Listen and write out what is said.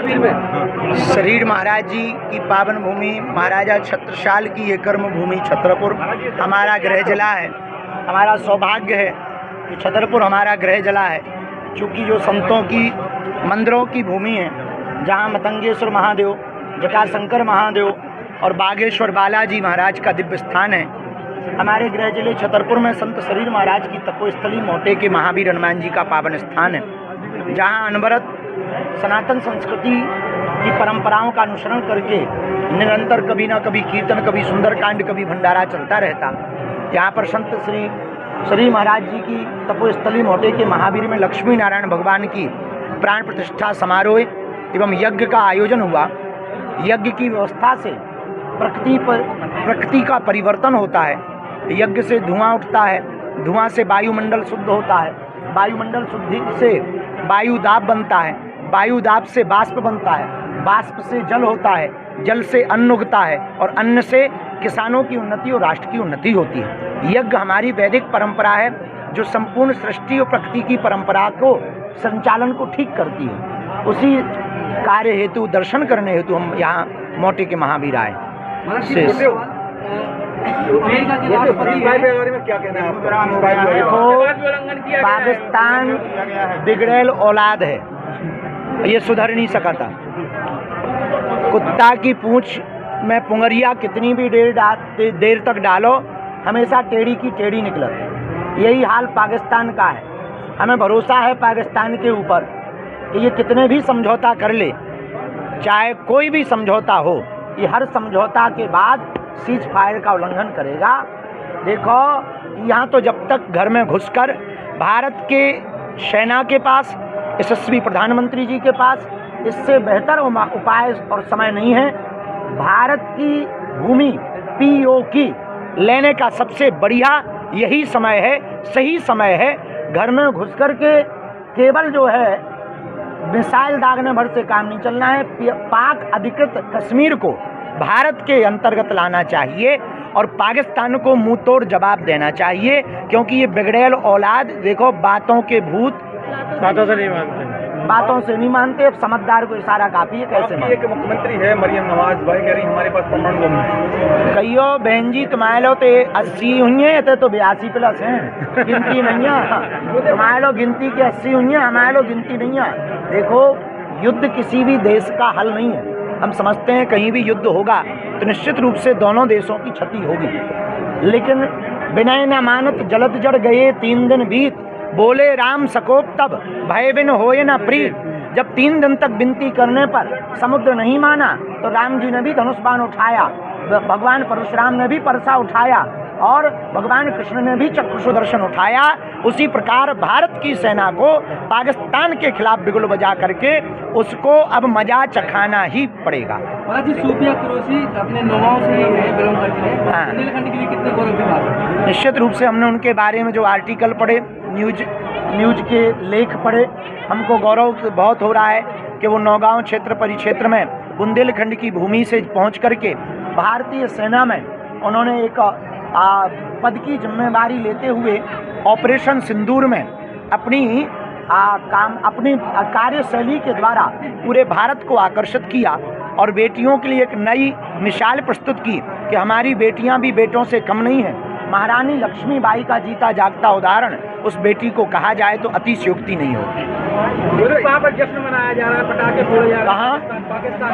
कश्मीर में। शरीर महाराज जी की पावन भूमि, महाराजा छत्रसाल की ये कर्म भूमि छतरपुर हमारा गृह जिला है। हमारा सौभाग्य है कि छतरपुर हमारा गृह जिला है, चूँकि जो संतों की मंदिरों की भूमि है, जहाँ मतंगेश्वर महादेव, जटाशंकर महादेव और बागेश्वर बालाजी महाराज का दिव्य स्थान है। हमारे गृह जिले छतरपुर में संत शरीर महाराज की तपोस्थली मोटे के महावीर हनुमान जी का पावन स्थान है, जहाँ अनवरत सनातन संस्कृति की परंपराओं का अनुसरण करके निरंतर कभी ना कभी कीर्तन, कभी सुंदरकांड, कभी भंडारा चलता रहता। यहाँ पर संत श्री शरीर महाराज जी की तपोस्थली मोटे के महावीर में लक्ष्मी नारायण भगवान की प्राण प्रतिष्ठा समारोह एवं यज्ञ का आयोजन हुआ। यज्ञ की व्यवस्था से प्रकृति का परिवर्तन होता है। यज्ञ से धुआं उठता है, धुआं से वायुमंडल शुद्ध होता है, वायुमंडल शुद्धि से वायुदाब बनता है, वायुदाब से बाष्प बनता है, बाष्प से जल होता है, जल से अन्न उगता है और अन्न से किसानों की उन्नति और राष्ट्र की उन्नति होती है। यज्ञ हमारी वैदिक परंपरा है, जो संपूर्ण सृष्टि और प्रकृति की परंपरा को संचालन को ठीक करती है। उसी कार्य हेतु, दर्शन करने हेतु हम यहाँ मोटे के महावीर आए। पाकिस्तान बिगड़ेल औलाद है, ये सुधर नहीं सका था। कुत्ता की पूंछ में पुंगरिया कितनी भी देर तक डालो, हमेशा टेढ़ी की टेढ़ी निकलती। यही हाल पाकिस्तान का है। हमें भरोसा है पाकिस्तान के ऊपर कि ये कितने भी समझौता कर ले, चाहे कोई भी समझौता हो, ये हर समझौता के बाद सीज फायर का उल्लंघन करेगा। देखो, यहाँ तो जब तक घर में घुसकर भारत के सेना के पास, यशस्वी प्रधानमंत्री जी के पास इससे बेहतर उपाय और समय नहीं है। भारत की भूमि POK लेने का सबसे बढ़िया यही समय है, सही समय है। घर में घुसकर के केवल जो है मिसाइल दागने भर से काम नहीं चलना है। पाक अधिकृत कश्मीर को भारत के अंतर्गत लाना चाहिए और पाकिस्तान को मुंह तोड़ जवाब देना चाहिए, क्योंकि ये बिगड़ेल औलाद, देखो, बातों के भूत बातों से नहीं मानते। अब समझदार को इशारा काफी है। कैसे एक मुख्यमंत्री है मरियम नवाज, भाई कह रही हमारे पास परमाणु बम है। कहियो बहन जी, तुम्हारे लो तो 80 हुई है, तो 82+ हैं, गिनती नहीं है। तुम्हारे लो गिनती की 80 हुई है, हमारे लो गिनती नहीं है। देखो, युद्ध किसी भी देश का हल नहीं है। हम समझते हैं कहीं भी युद्ध होगा तो निश्चित रूप से दोनों देशों की क्षति होगी, लेकिन विनय न मानत जलद जड़ गए 3 दिन बीत, बोले राम सकोप तब भय बिन होए न प्रीत। जब 3 दिन तक विनती करने पर समुद्र नहीं माना तो राम जी ने भी धनुष बाण उठाया, भगवान परशुराम ने भी परसा उठाया और भगवान कृष्ण ने भी चक्र सुदर्शन उठाया। उसी प्रकार भारत की सेना को पाकिस्तान के खिलाफ बिगुल बजा करके उसको अब मजा चखाना ही पड़ेगा। सूफिया कुरैशी अपने नौगांव से बिलोंग करते हैं। हाँ। बुंदेलखंड के लिए कितने गौरव की बात है। निश्चित रूप से हमने उनके बारे में जो आर्टिकल पढ़े, न्यूज के लेख पढ़े, हमको गौरव बहुत हो रहा है कि वो नौगांव क्षेत्र परिक्षेत्र में बुंदेलखंड की भूमि से पहुँच करके भारतीय सेना में उन्होंने एक पद की जिम्मेदारी लेते हुए ऑपरेशन सिंदूर में अपनी कार्यशैली के द्वारा पूरे भारत को आकर्षित किया और बेटियों के लिए एक नई मिसाल प्रस्तुत की कि हमारी बेटियां भी बेटों से कम नहीं हैं। महारानी लक्ष्मीबाई का जीता जागता उदाहरण उस बेटी को कहा जाए तो अतिशयोक्ति नहीं होगी। वहाँ पर जश्न मनाया जा रहा है, पटाखे फोड़े जा रहे हैं। कहाँ? पाकिस्तान